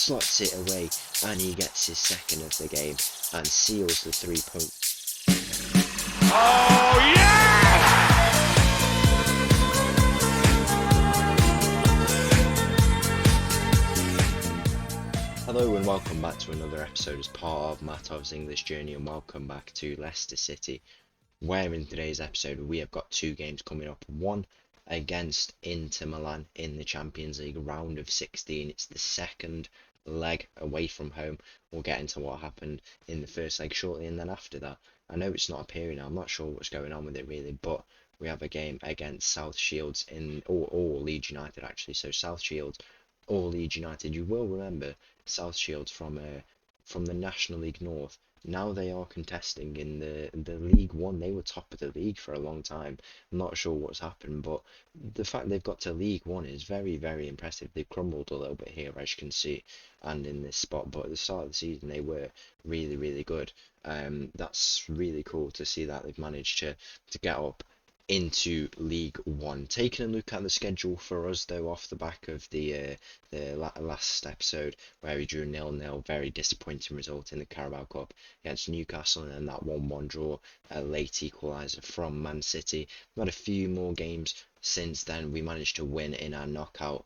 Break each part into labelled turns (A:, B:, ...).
A: slots it away, and he gets his second of the game and seals the 3-point.
B: Oh, yeah!
A: Hello and welcome back to another episode as part of Mattov's English Journey, and welcome back to Leicester City, where in today's episode we have got two games coming up. One against Inter Milan in the Champions League round of 16. It's the second leg away from home. We'll get into what happened in the first leg shortly, and then after that, I know it's not appearing now, I'm not sure what's going on with it really, but we have a game against South Shields or Leeds United actually. So South Shields or Leeds United. You will remember South Shields from the National League North. Now they are contesting in the League One. They were top of the league for a long time. I'm not sure what's happened, but the fact they've got to League One is very, very impressive. They've crumbled a little bit here, as you can see, and in this spot. But at the start of the season, they were really, really good. That's really cool to see that they've managed to get up into League One. Taking a look at the schedule for us though, off the back of the last episode where we drew 0-0, very disappointing result in the Carabao Cup against Newcastle, and then that 1-1 draw, a late equaliser from Man City. We've had a few more games since then. We managed to win in our knockout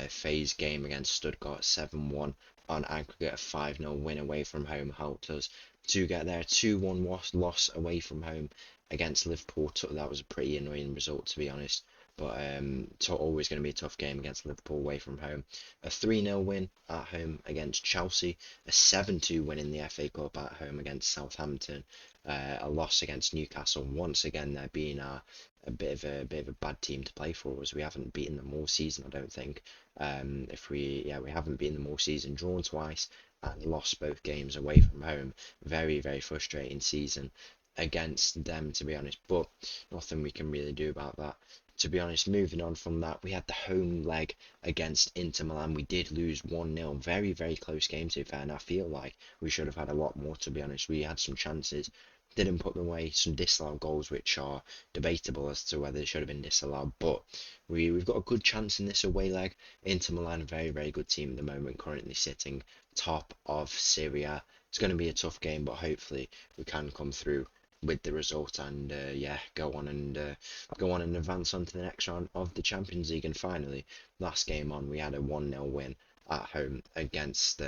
A: phase game against Stuttgart 7-1 on aggregate. A 5-0 win away from home helped us to get there. 2-1 loss away from home against Liverpool. That was a pretty annoying result, to be honest, but always going to be a tough game against Liverpool away from home. A 3-0 win at home against Chelsea, a 7-2 win in the FA Cup at home against Southampton, a loss against Newcastle. Once again, they're being a bit of a bad team to play for us. We haven't beaten them all season, I don't think. We haven't beaten them all season. Drawn twice and lost both games away from home. Very, very frustrating season against them, to be honest, but nothing we can really do about that, to be honest. Moving on from that, we had the home leg against Inter Milan. We did lose 1-0, very, very close game, to be fair, and I feel like we should have had a lot more, to be honest. We had some chances, didn't put them away, some disallowed goals which are debatable as to whether they should have been disallowed, but we've got a good chance in this away leg. Inter Milan, very, very good team at the moment, currently sitting top of Serie A. It's going to be a tough game, but hopefully we can come through with the result and go on and advance on to the next round of the Champions League. And finally, last game on, we had a 1-0 win at home against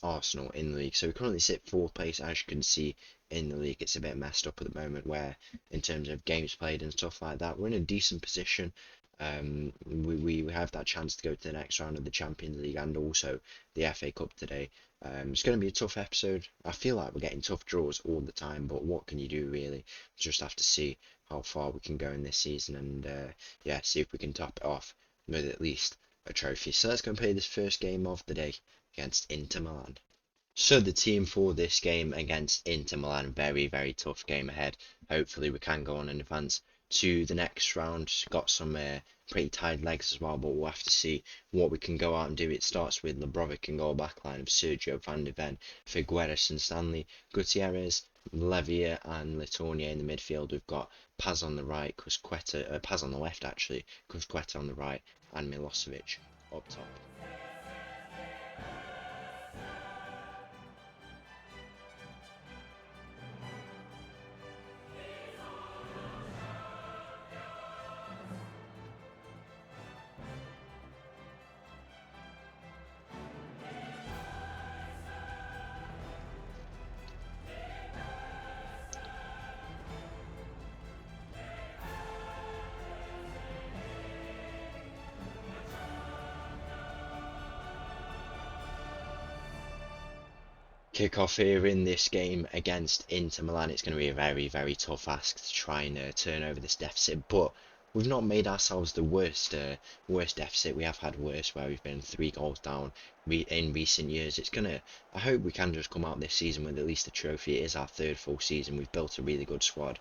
A: Arsenal in the league. So we currently sit fourth place, as you can see in the league. It's a bit messed up at the moment, where in terms of games played and stuff like that, we're in a decent position. We have that chance to go to the next round of the Champions League and also the FA Cup today. It's going to be a tough episode. I feel like we're getting tough draws all the time, but what can you do really? Just have to see how far we can go in this season and see if we can top it off with at least a trophy. So let's go and play this first game of the day against Inter Milan. So the team for this game against Inter Milan, very, very tough game ahead. Hopefully we can go on and advance to the next round. Got some pretty tired legs as well, but we'll have to see what we can go out and do. It starts with Lebrovic in goal, backline of Sergio Van de Ven, Figueres and Stanley, Gutierrez, Levier and Letournier in the midfield. We've got Paz on the right, Paz on the left actually, Cusqueta on the right, and Milosevic up top. Kick off here in this game against Inter Milan. It's going to be a very, very tough ask to try and turn over this deficit, but we've not made ourselves the worst deficit. We have had worse, where we've been 3 goals down in recent years. I hope we can just come out this season with at least a trophy. It is our third full season. We've built a really good squad,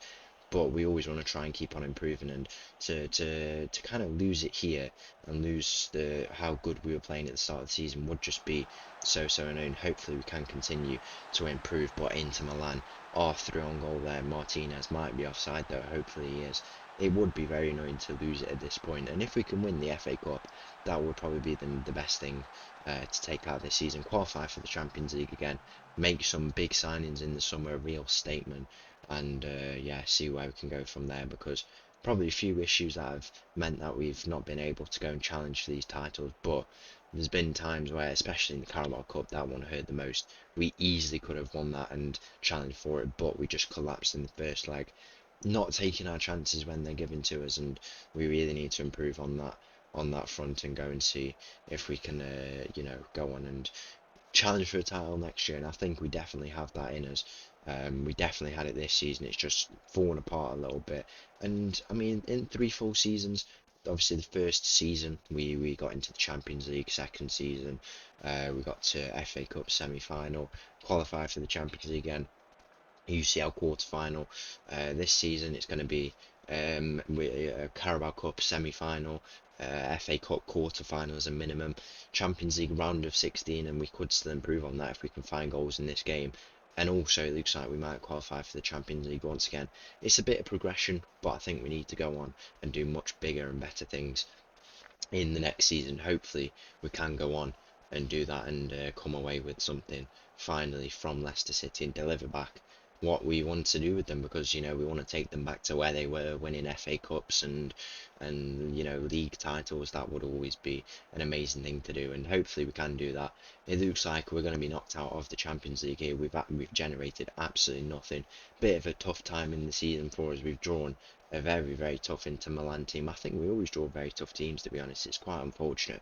A: but we always want to try and keep on improving, and to kind of lose it here and lose how good we were playing at the start of the season would just be so annoying. Hopefully we can continue to improve, but Inter Milan are through on goal there. Martinez might be offside though, hopefully he is. It would be very annoying to lose it at this point, and if we can win the FA Cup, that would probably be the best thing to take out this season, qualify for the Champions League again, make some big signings in the summer, a real statement, and yeah, see where we can go from there, because probably a few issues that have meant that we've not been able to go and challenge for these titles, but there's been times where, especially in the Carabao Cup, that one hurt the most. We easily could have won that and challenged for it, but we just collapsed in the first leg, not taking our chances when they're given to us, and we really need to improve on that front and go and see if we can, go on and challenge for a title next year. And I think we definitely have that in us. We definitely had it this season. It's just fallen apart a little bit. And I mean, in 3 full seasons, obviously the first season we got into the Champions League. Second season, we got to FA Cup semi-final, qualified for the Champions League again. UCL quarter-final. This season it's going to be Carabao Cup semi-final, FA Cup quarter-final as a minimum, Champions League round of 16, and we could still improve on that if we can find goals in this game. And also it looks like we might qualify for the Champions League once again. It's a bit of progression, but I think we need to go on and do much bigger and better things in the next season. Hopefully we can go on and do that and come away with something finally from Leicester City and deliver back what we want to do with them, because we want to take them back to where they were, winning FA Cups and league titles. That would always be an amazing thing to do, and hopefully we can do that. It looks like we're going to be knocked out of the Champions League here. We've generated absolutely nothing. Bit of a tough time in the season for us. We've drawn a very, very tough Inter Milan team. I think we always draw very tough teams, to be honest. It's quite unfortunate,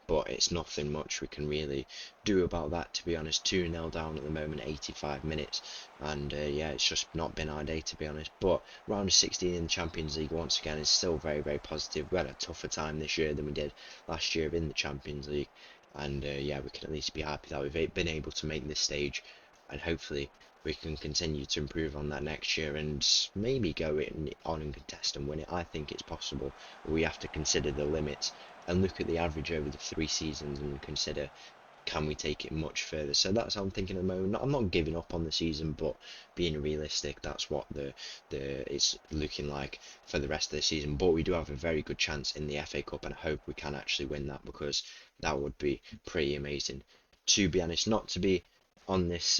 A: but it's nothing much we can really do about that, to be honest. 2-0 down at the moment, 85 minutes, and yeah, it's just not been our day, to be honest. But round of 16 in the Champions League once again is still very, very positive. We had a tougher time this year than we did last year in the Champions League, and yeah, we can at least be happy that we've been able to make this stage, and hopefully we can continue to improve on that next year and maybe go on and contest and win it. I think it's possible. We have to consider the limits and look at the average over the 3 seasons and consider, can we take it much further? So that's how I'm thinking at the moment. I'm not giving up on the season, but being realistic, that's what the it's looking like for the rest of the season. But we do have a very good chance in the FA Cup, and I hope we can actually win that, because that would be pretty amazing. To be honest, not to be on this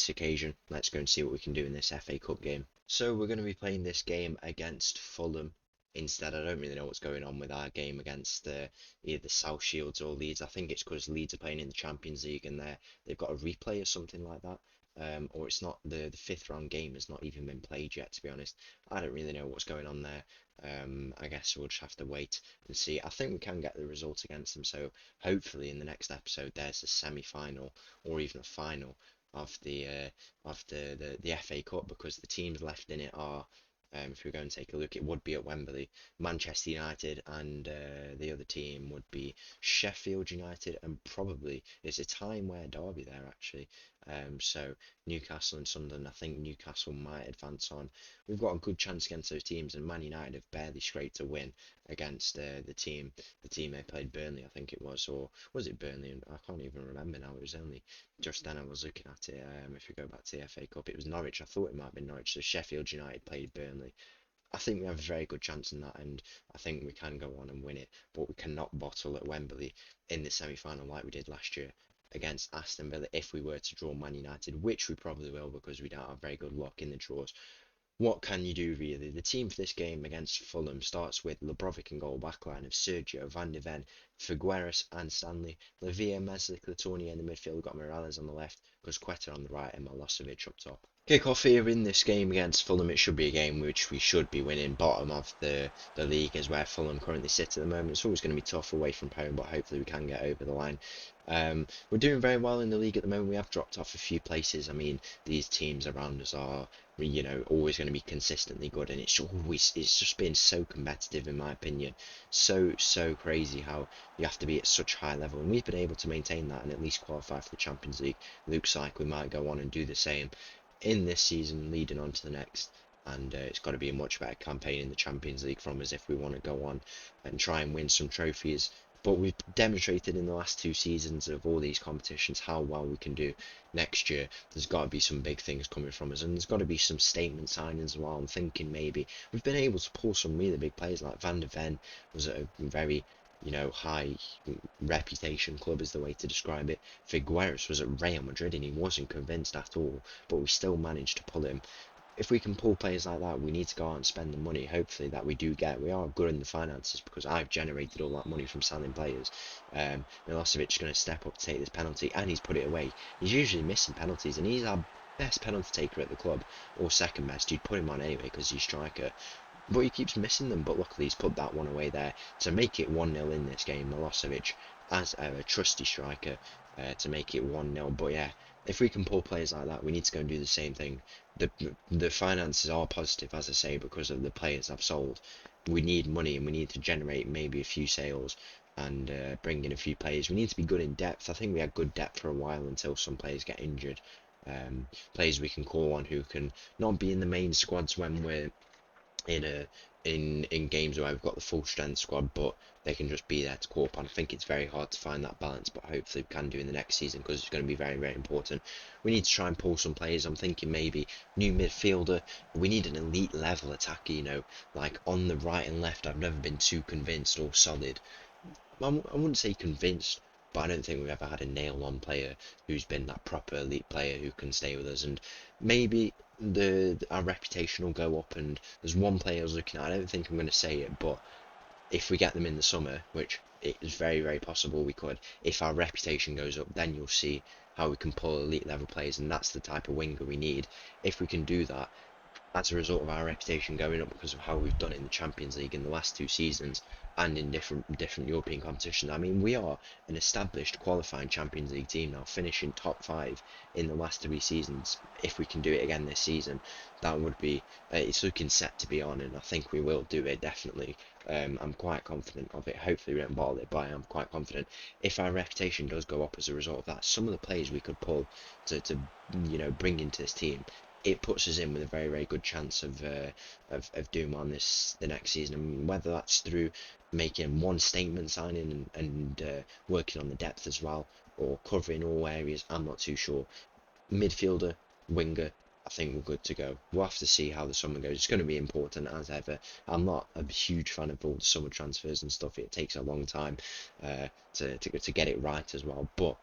A: occasion, let's go and see what we can do in this FA Cup game. So we're going to be playing this game against Fulham instead. I don't really know what's going on with our game against either South Shields or Leeds. I think it's because Leeds are playing in the Champions League and they've got a replay or something like that. Or it's not, the 5th round game has not even been played yet, to be honest. I don't really know what's going on there. I guess we'll just have to wait and see. I think we can get the result against them, so hopefully in the next episode there's a semi-final or even a final of the FA Cup, because the teams left in it are, if we go and take a look, it would be at Wembley, Manchester United, and the other team would be Sheffield United, and probably it's a time-where derby there actually. So Newcastle and Sunderland, I think Newcastle might advance on. We've got a good chance against those teams, and Man United have barely scraped a win against the team they played, Burnley, I think it was, or was it Burnley? I can't even remember now. It was only just then I was looking at it. If we go back to the FA Cup, it was Norwich. I thought it might have been Norwich. So Sheffield United played Burnley. I think we have a very good chance in that, and I think we can go on and win it, but we cannot bottle at Wembley in the semi-final like we did last year against Aston Villa if we were to draw Man United, which we probably will, because we don't have very good luck in the draws. What can you do, really? The team for this game against Fulham starts with Labrovic in goal, backline of Sergio, Van de Ven, Figueres and Stanley, Lavia, Meslic, Latonia in the midfield. We've got Morales on the left, Quetta on the right, and Milosevic up top. Kick off here in this game against Fulham. It should be a game which we should be winning. Bottom of the league is where Fulham currently sit at the moment. It's always going to be tough away from home, but hopefully we can get over the line. We're doing very well in the league at the moment. We have dropped off a few places. I mean, these teams around us are, always going to be consistently good, and it's just been so competitive, in my opinion. So crazy how you have to be at such high level, and we've been able to maintain that and at least qualify for the Champions League. Looks like we might go on and do the same in this season, leading on to the next, and it's got to be a much better campaign in the Champions League from us if we want to go on and try and win some trophies. But we've demonstrated in the last 2 seasons of all these competitions how well we can do. Next year there's got to be some big things coming from us, and there's got to be some statement signings as well. I'm thinking maybe we've been able to pull some really big players, like Van de Ven was a very high reputation club is the way to describe it. Figueres was at Real Madrid and he wasn't convinced at all, but we still managed to pull him. If we can pull players like that, we need to go out and spend the money, hopefully, that we do get. We are good in the finances because I've generated all that money from selling players. Milosevic is going to step up to take this penalty, and he's put it away. He's usually missing penalties, and he's our best penalty taker at the club, or second best. You'd put him on anyway because he's striker. But he keeps missing them, but luckily he's put that one away there to make it 1-0 in this game. Milosevic, as a trusty striker, to make it 1-0. But yeah, if we can pull players like that, we need to go and do the same thing. The finances are positive, as I say, because of the players I've sold. We need money and we need to generate maybe a few sales and bring in a few players. We need to be good in depth. I think we had good depth for a while until some players get injured. Players we can call on who can not be in the main squads when we're in a in games where we've got the full strength squad, but they can just be there to call upon. I think it's very hard to find that balance, but hopefully we can do in the next season because it's going to be very, very important. We need to try and pull some players. I'm thinking maybe new midfielder. We need an elite level attacker, like on the right and left. I've never been too convinced or solid. I wouldn't say convinced, but I don't think we've ever had a nail-on player who's been that proper elite player who can stay with us. And maybe our reputation will go up. And there's one player I was looking at. I don't think I'm going to say it, but if we get them in the summer, which it is very, very possible we could, if our reputation goes up, then you'll see how we can pull elite level players, and that's the type of winger we need. If we can do that, as a result of our reputation going up because of how we've done in the Champions League in the last 2 seasons and in different European competitions. I mean, we are an established qualifying Champions League team now, finishing top 5 in the last 3 seasons. If we can do it again this season, that would be it's looking set to be on, and I think we will do it definitely. I'm quite confident of it. Hopefully we don't bottle it, but I'm quite confident. If our reputation does go up as a result of that, some of the players we could pull to bring into this team, it puts us in with a very, very good chance of doing well the next season. And whether that's through making one statement signing and working on the depth as well, or covering all areas, I'm not too sure. Midfielder, winger, I think we're good to go. We'll have to see how the summer goes. It's going to be important as ever. I'm not a huge fan of all the summer transfers and stuff. It takes a long time to get it right as well. But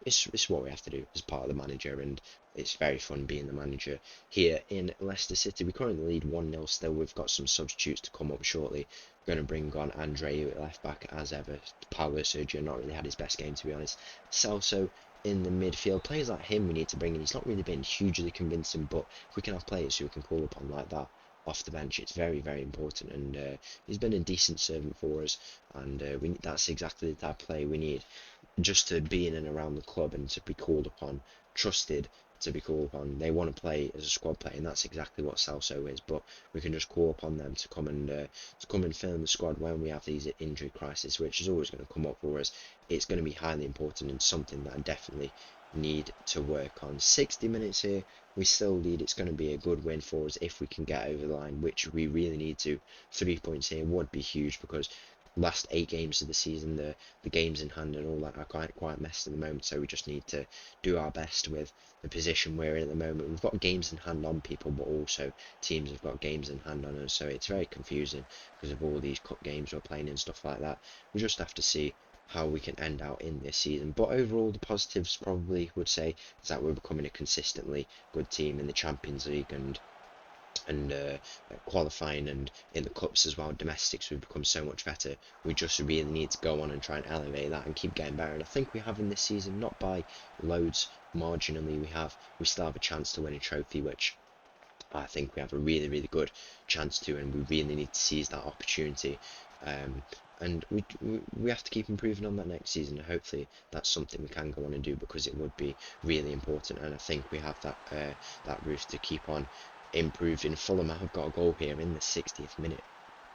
A: it's what we have to do as part of the manager, and it's very fun being the manager here in Leicester City. We currently lead 1-0 still. We've got some substitutes to come up shortly. We're going to bring on Andreu at left back as ever. Paulo Sergio not really had his best game, to be honest. Celso in the midfield. Players like him we need to bring in. He's not really been hugely convincing, but if we can have players who we can call upon like that off the bench, it's very, very important, and he's been a decent servant for us, and that's exactly the type of player we need, just to be in and around the club and to be called upon, trusted to be called upon. They want to play as a squad player, and that's exactly what Celso is. But we can just call upon them to come and fill in the squad when we have these injury crises, which is always going to come up for us. It's going to be highly important and something that I definitely need to work on. 60 minutes here, we still lead. It's going to be a good win for us if we can get over the line, which we really need to. 3 points here would be huge because last 8 games of the season, the games in hand and all that are quite messed at the moment, so we just need to do our best with the position we're in at the moment. We've got games in hand on people, but also teams have got games in hand on us, so it's very confusing because of all these cup games we're playing and stuff like that. We just have to see how we can end out in this season. But overall, the positives probably would say is that we're becoming a consistently good team in the Champions League and qualifying, and in the cups as well. Domestics, we've become so much better. We just really need to go on and try and elevate that and keep getting better, and I think we have in this season, not by loads, marginally. We still have a chance to win a trophy, which I think we have a really, really good chance to, and we really need to seize that opportunity. And we have to keep improving on that next season, and hopefully that's something we can go on and do, because it would be really important, and I think we have that roof to keep on improving. Fulham have got a goal here in the 60th minute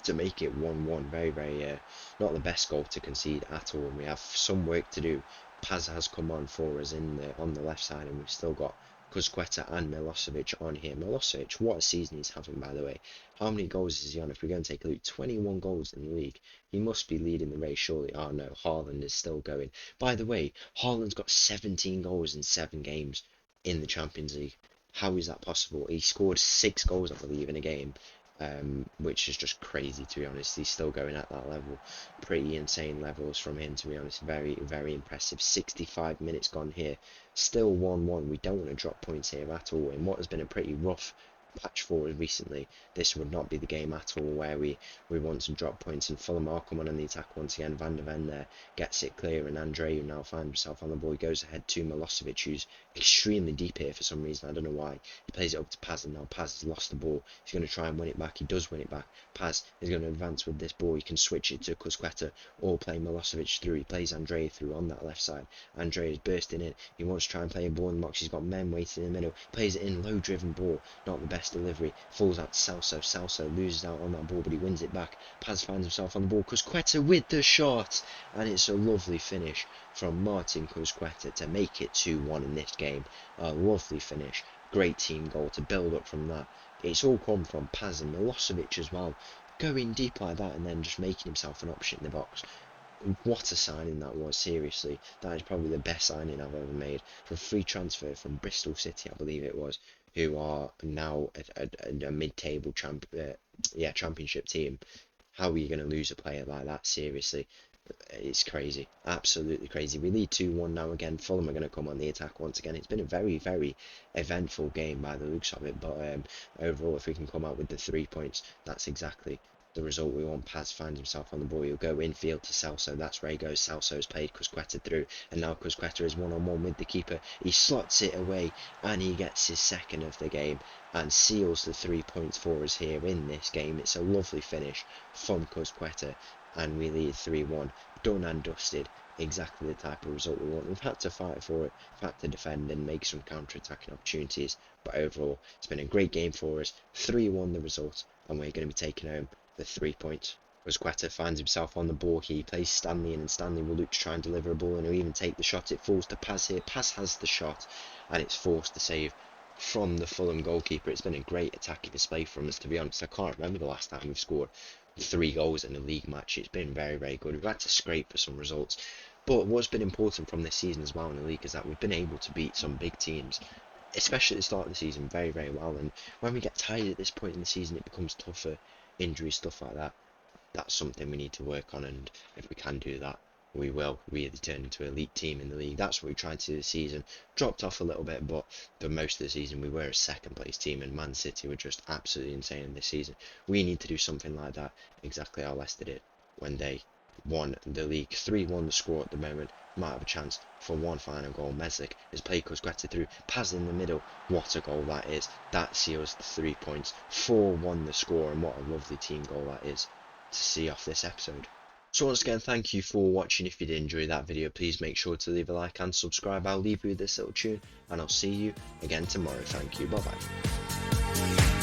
A: to make it 1-1. Very, very not the best goal to concede at all, and we have some work to do. Paz has come on for us on the left side, and we've still got Cusqueta and Milosevic on here. Milosevic, what a season he's having, by the way. How many goals is he on? If we're going to take a look, 21 goals in the league. He must be leading the race, surely. Oh no, Haaland is still going. By the way, Haaland's got 17 goals in 7 games in the Champions League. How is that possible? He scored 6 goals, I believe, in a game. which is just crazy, to be honest. He's still going at that level. Pretty insane levels from him, to be honest. Very, very impressive. 65 minutes gone here. Still 1-1. We don't want to drop points here at all. In what has been a pretty rough patch for us recently, this would not be the game at all where we want to drop points. And Fulham are coming on the attack once again. Van der Ven there gets it clear, and Andre, who now finds himself on the ball, he goes ahead to Milosevic, who's extremely deep here for some reason. I don't know why. He plays it up to Paz, and now Paz has lost the ball. He's going to try and win it back. He does win it back. Paz is going to advance with this ball. He can switch it to Cusqueta or play Milosevic through. He plays Andre through on that left side. Andre is bursting in. He wants to try and play a ball in the box. He's got men waiting in the middle. Plays it in, low driven ball. Not the best delivery. Falls out to Celso. Celso loses out on that ball, but he wins it back. Paz finds himself on the ball. Cusqueta with the shot, and it's a lovely finish from Martin Cusqueta to make it 2-1 in this game. A lovely finish. Great team goal to build up from that. It's all come from Paz and Milosevic as well, going deep like that and then just making himself an option in the box. What a signing that was, seriously. That is probably the best signing I've ever made. For a free transfer from Bristol City, I believe it was, who are now a mid-table championship team. How are you going to lose a player like that, seriously? It's crazy, absolutely crazy. We lead 2-1 now again. Fulham are going to come on the attack once again. It's been a very, very eventful game by the looks of it, but overall, if we can come out with the 3 points, that's exactly the result we want. Paz finds himself on the ball. He'll go infield to Celso. That's where he goes. Celso's played Cusqueta through, and now Cusqueta is one-on-one with the keeper. He slots it away, and he gets his second of the game and seals the 3 points for us here in this game. It's a lovely finish from Cusqueta, and we lead 3-1. Done and dusted. Exactly the type of result we want. We've had to fight for it, we've had to defend and make some counter-attacking opportunities, but overall, it's been a great game for us. 3-1 the result, and we're going to be taking home the 3 points. Cusqueta finds himself on the ball. He plays Stanley in, and Stanley will look to try and deliver a ball, and he'll even take the shot. It falls to Paz here. Paz has the shot, and it's forced to save from the Fulham goalkeeper. It's been a great attacking display from us, to be honest. I can't remember the last time we've scored 3 goals in a league match. It's been very, very good. We've had to scrape for some results, but what's been important from this season as well in the league is that we've been able to beat some big teams, especially at the start of the season, very, very well. And when we get tired at this point in the season, it becomes tougher. Injuries, stuff like that. That's something we need to work on, and if we can do that, we will really turn into an elite team in the league. That's what we tried to do this season. Dropped off a little bit, but the most of the season we were a second place team, and Man City were just absolutely insane in this season. We need to do something like that, exactly how Leicester did when they won the league. 3-1 the score at the moment. Might have a chance for one final goal. Meslic has played Cusqueta through. Paz in the middle. What a goal that is. That seals the 3 points. 4-1 the score, and what a lovely team goal that is to see off this episode. So once again, thank you for watching. If you did enjoy that video, please make sure to leave a like and subscribe. I'll leave you with this little tune, and I'll see you again tomorrow. Thank you. Bye bye.